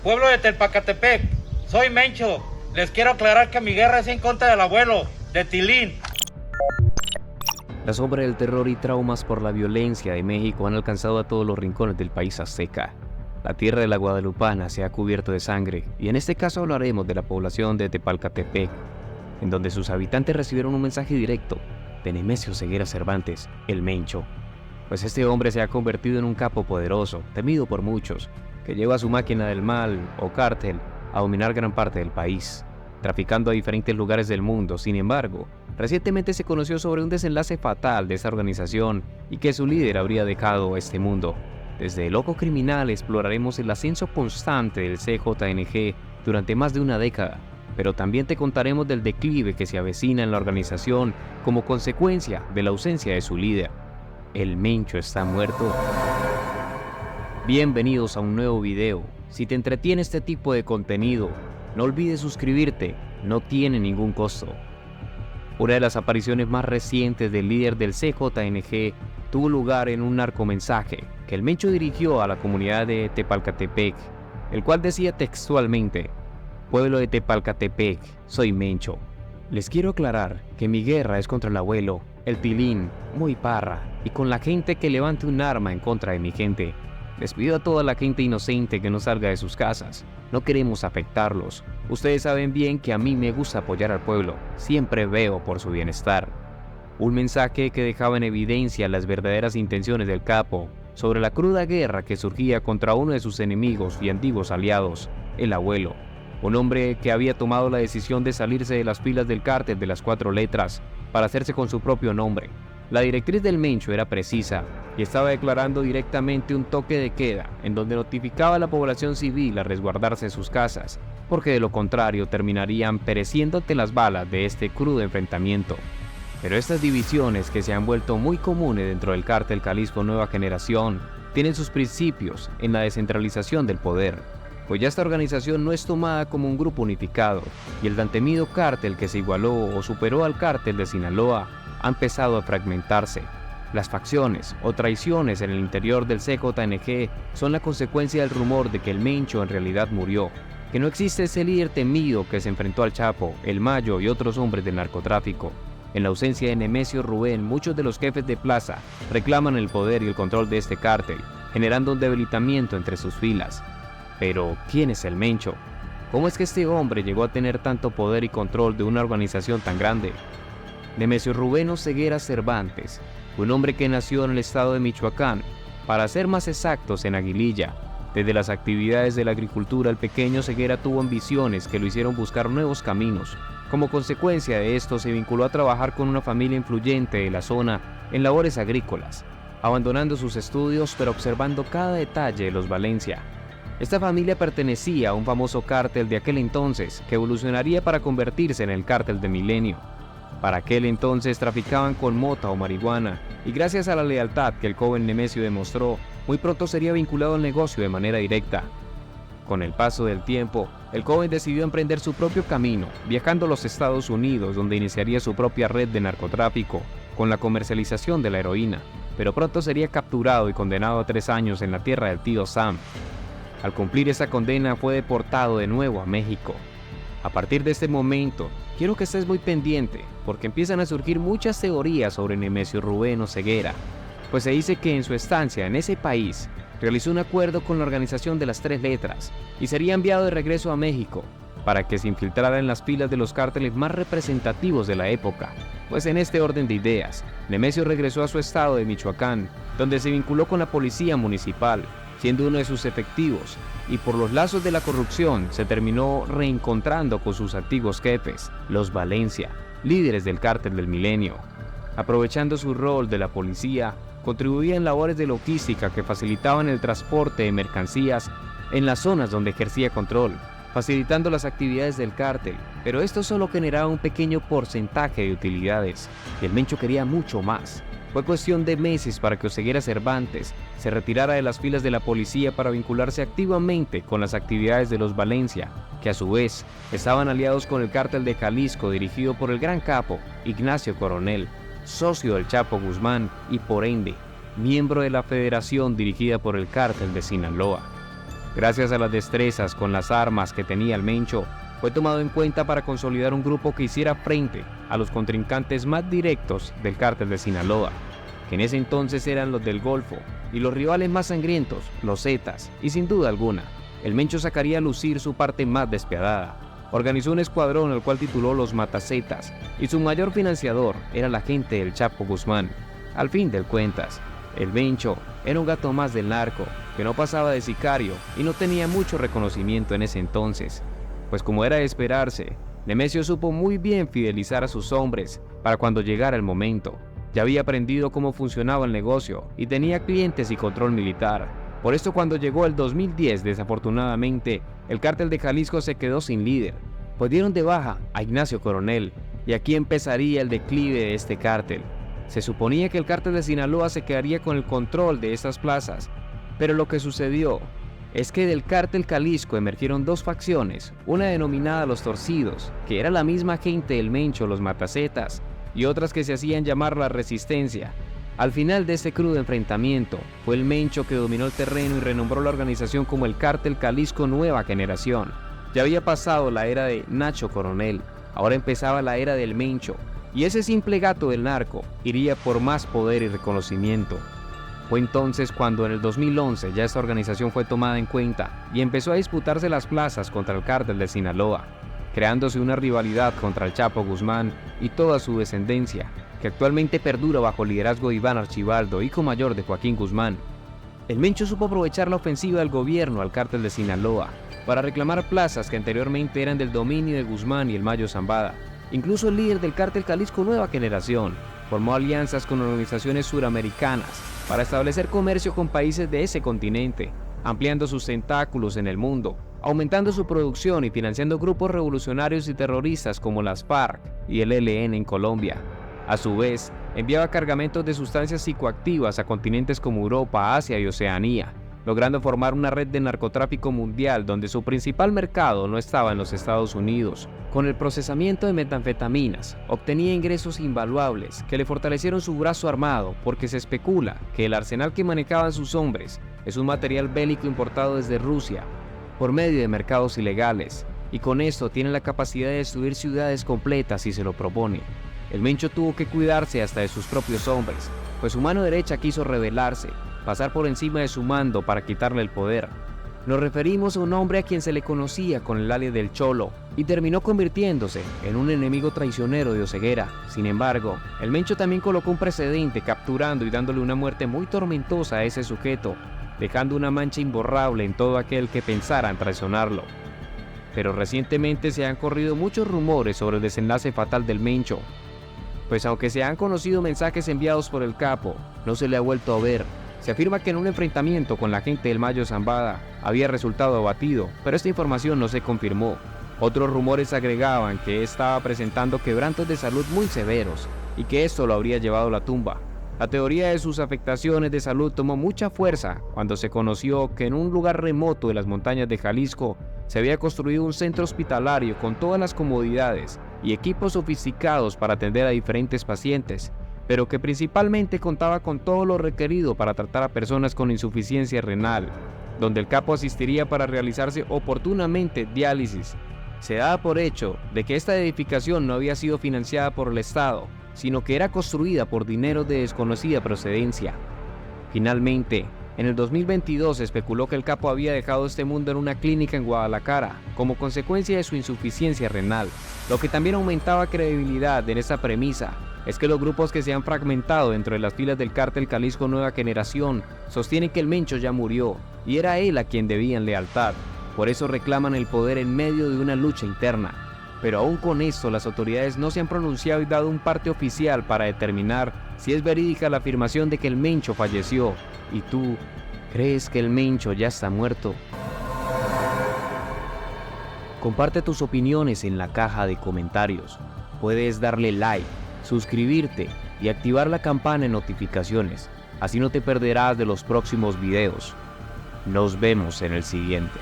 Pueblo de Telpacatepec, soy Mencho. Les quiero aclarar que mi guerra es en contra del abuelo, de Tilín. La sombra del terror y traumas por la violencia de México han alcanzado a todos los rincones del país azteca. La tierra de la Guadalupana se ha cubierto de sangre, y en este caso hablaremos de la población de Tepalcatepec, en donde sus habitantes recibieron un mensaje directo de Nemesio Ceguera Cervantes, el Mencho. Pues este hombre se ha convertido en un capo poderoso, temido por muchos, que lleva su máquina del mal o cártel a dominar gran parte del país, traficando a diferentes lugares del mundo. Sin embargo, recientemente se conoció sobre un desenlace fatal de esta organización y que su líder habría dejado este mundo. Desde El Ojo Criminal exploraremos el ascenso constante del CJNG durante más de una década, pero también te contaremos del declive que se avecina en la organización como consecuencia de la ausencia de su líder. ¿El Mencho está muerto? Bienvenidos a un nuevo video. Si te entretiene este tipo de contenido, no olvides suscribirte, no tiene ningún costo. Una de las apariciones más recientes del líder del CJNG tuvo lugar en un narcomensaje que el Mencho dirigió a la comunidad de Tepalcatepec, el cual decía textualmente: "Pueblo de Tepalcatepec, soy Mencho. Les quiero aclarar que mi guerra es contra el abuelo, el Tilín, muy parra, y con la gente que levante un arma en contra de mi gente. Les pido a toda la gente inocente que no salga de sus casas. No queremos afectarlos. Ustedes saben bien que a mí me gusta apoyar al pueblo. Siempre veo por su bienestar". Un mensaje que dejaba en evidencia las verdaderas intenciones del capo sobre la cruda guerra que surgía contra uno de sus enemigos y antiguos aliados, el abuelo. Un hombre que había tomado la decisión de salirse de las filas del cártel de las 4 letras para hacerse con su propio nombre. La directriz del Mencho era precisa y estaba declarando directamente un toque de queda en donde notificaba a la población civil a resguardarse en sus casas, porque de lo contrario terminarían pereciendo ante las balas de este crudo enfrentamiento. Pero estas divisiones, que se han vuelto muy comunes dentro del cártel Jalisco Nueva Generación, tienen sus principios en la descentralización del poder, pues ya esta organización no es tomada como un grupo unificado, y el tan temido cártel que se igualó o superó al cártel de Sinaloa ha empezado a fragmentarse. Las facciones o traiciones en el interior del CJNG son la consecuencia del rumor de que el Mencho en realidad murió, que no existe ese líder temido que se enfrentó al Chapo, el Mayo y otros hombres del narcotráfico. En la ausencia de Nemesio Rubén, muchos de los jefes de plaza reclaman el poder y el control de este cártel, generando un debilitamiento entre sus filas. Pero, ¿quién es el Mencho? ¿Cómo es que este hombre llegó a tener tanto poder y control de una organización tan grande? Nemesio Rubén Ceguera Cervantes, un hombre que nació en el estado de Michoacán, para ser más exactos en Aguililla. Desde las actividades de la agricultura, el pequeño Ceguera tuvo ambiciones que lo hicieron buscar nuevos caminos. Como consecuencia de esto, se vinculó a trabajar con una familia influyente de la zona en labores agrícolas, abandonando sus estudios pero observando cada detalle de los Valencia. Esta familia pertenecía a un famoso cártel de aquel entonces que evolucionaría para convertirse en el cártel de Milenio. Para aquel entonces traficaban con mota o marihuana, y gracias a la lealtad que el joven Nemesio demostró, muy pronto sería vinculado al negocio de manera directa. Con el paso del tiempo, el joven decidió emprender su propio camino, viajando a los Estados Unidos, donde iniciaría su propia red de narcotráfico, con la comercialización de la heroína, pero pronto sería capturado y condenado a 3 años en la tierra del tío Sam. Al cumplir esa condena fue deportado de nuevo a México. A partir de este momento, quiero que estés muy pendiente, porque empiezan a surgir muchas teorías sobre Nemesio Rubén Ceguera, pues se dice que en su estancia en ese país realizó un acuerdo con la organización de las 3 letras y sería enviado de regreso a México para que se infiltrara en las filas de los cárteles más representativos de la época. Pues en este orden de ideas, Nemesio regresó a su estado de Michoacán, donde se vinculó con la policía municipal, siendo uno de sus efectivos, y por los lazos de la corrupción se terminó reencontrando con sus antiguos jefes, los Valencia, líderes del cártel del Milenio. Aprovechando su rol de la policía, contribuía en labores de logística que facilitaban el transporte de mercancías en las zonas donde ejercía control, facilitando las actividades del cártel, pero esto solo generaba un pequeño porcentaje de utilidades, y el Mencho quería mucho más. Fue cuestión de meses para que Ceguera Cervantes se retirara de las filas de la policía para vincularse activamente con las actividades de los Valencia, que a su vez estaban aliados con el cártel de Jalisco dirigido por el gran capo Ignacio Coronel, socio del Chapo Guzmán y por ende, miembro de la federación dirigida por el cártel de Sinaloa. Gracias a las destrezas con las armas que tenía el Mencho, fue tomado en cuenta para consolidar un grupo que hiciera frente a los contrincantes más directos del cártel de Sinaloa, que en ese entonces eran los del Golfo, y los rivales más sangrientos, los Zetas, y sin duda alguna, el Mencho sacaría a lucir su parte más despiadada. Organizó un escuadrón al cual tituló los Matazetas, y su mayor financiador era la gente del Chapo Guzmán. Al fin de cuentas, el Mencho era un gato más del narco, que no pasaba de sicario y no tenía mucho reconocimiento en ese entonces, pues como era de esperarse, Nemesio supo muy bien fidelizar a sus hombres para cuando llegara el momento. Ya había aprendido cómo funcionaba el negocio y tenía clientes y control militar. Por esto cuando llegó el 2010, desafortunadamente, el cártel de Jalisco se quedó sin líder, pues dieron de baja a Ignacio Coronel, y aquí empezaría el declive de este cártel. Se suponía que el cártel de Sinaloa se quedaría con el control de estas plazas, pero lo que sucedió es que del cártel Jalisco emergieron dos facciones, una denominada Los Torcidos, que era la misma gente del Mencho, los Matazetas, y otras que se hacían llamar la Resistencia. Al final de este crudo enfrentamiento, fue el Mencho que dominó el terreno y renombró la organización como el Cártel Jalisco Nueva Generación. Ya había pasado la era de Nacho Coronel, ahora empezaba la era del Mencho, y ese simple gato del narco iría por más poder y reconocimiento. Fue entonces cuando en el 2011 ya esta organización fue tomada en cuenta y empezó a disputarse las plazas contra el cártel de Sinaloa, creándose una rivalidad contra el Chapo Guzmán y toda su descendencia, que actualmente perdura bajo el liderazgo de Iván Archibaldo, hijo mayor de Joaquín Guzmán. El Mencho supo aprovechar la ofensiva del gobierno al cártel de Sinaloa para reclamar plazas que anteriormente eran del dominio de Guzmán y el Mayo Zambada. Incluso el líder del cártel Jalisco Nueva Generación formó alianzas con organizaciones suramericanas para establecer comercio con países de ese continente, ampliando sus tentáculos en el mundo, aumentando su producción y financiando grupos revolucionarios y terroristas como las FARC y el ELN en Colombia. A su vez, enviaba cargamentos de sustancias psicoactivas a continentes como Europa, Asia y Oceanía, logrando formar una red de narcotráfico mundial donde su principal mercado no estaba en los Estados Unidos. Con el procesamiento de metanfetaminas, obtenía ingresos invaluables que le fortalecieron su brazo armado, porque se especula que el arsenal que manejaban sus hombres es un material bélico importado desde Rusia por medio de mercados ilegales, y con esto tiene la capacidad de destruir ciudades completas si se lo propone. El Mencho tuvo que cuidarse hasta de sus propios hombres, pues su mano derecha quiso rebelarse, pasar por encima de su mando para quitarle el poder. Nos referimos a un hombre a quien se le conocía con el alias del Cholo y terminó convirtiéndose en un enemigo traicionero de Oseguera. Sin embargo, el Mencho también colocó un precedente capturando y dándole una muerte muy tormentosa a ese sujeto, dejando una mancha imborrable en todo aquel que pensara en traicionarlo. Pero recientemente se han corrido muchos rumores sobre el desenlace fatal del Mencho, pues aunque se han conocido mensajes enviados por el capo, no se le ha vuelto a ver. Se afirma que en un enfrentamiento con la gente del Mayo Zambada había resultado abatido, pero esta información no se confirmó. Otros rumores agregaban que estaba presentando quebrantos de salud muy severos y que esto lo habría llevado a la tumba. La teoría de sus afectaciones de salud tomó mucha fuerza cuando se conoció que en un lugar remoto de las montañas de Jalisco se había construido un centro hospitalario con todas las comodidades y equipos sofisticados para atender a diferentes pacientes, pero que principalmente contaba con todo lo requerido para tratar a personas con insuficiencia renal, donde el capo asistiría para realizarse oportunamente diálisis. Se daba por hecho de que esta edificación no había sido financiada por el Estado, sino que era construida por dinero de desconocida procedencia. Finalmente, en el 2022 se especuló que el capo había dejado este mundo en una clínica en Guadalajara como consecuencia de su insuficiencia renal. Lo que también aumentaba credibilidad en esta premisa es que los grupos que se han fragmentado dentro de las filas del cártel Jalisco Nueva Generación sostienen que el Mencho ya murió y era él a quien debían lealtad. Por eso reclaman el poder en medio de una lucha interna. Pero aún con esto, las autoridades no se han pronunciado y dado un parte oficial para determinar si es verídica la afirmación de que el Mencho falleció. ¿Y tú crees que el Mencho ya está muerto? Comparte tus opiniones en la caja de comentarios. Puedes darle like, suscribirte y activar la campana de notificaciones. Así no te perderás de los próximos videos. Nos vemos en el siguiente.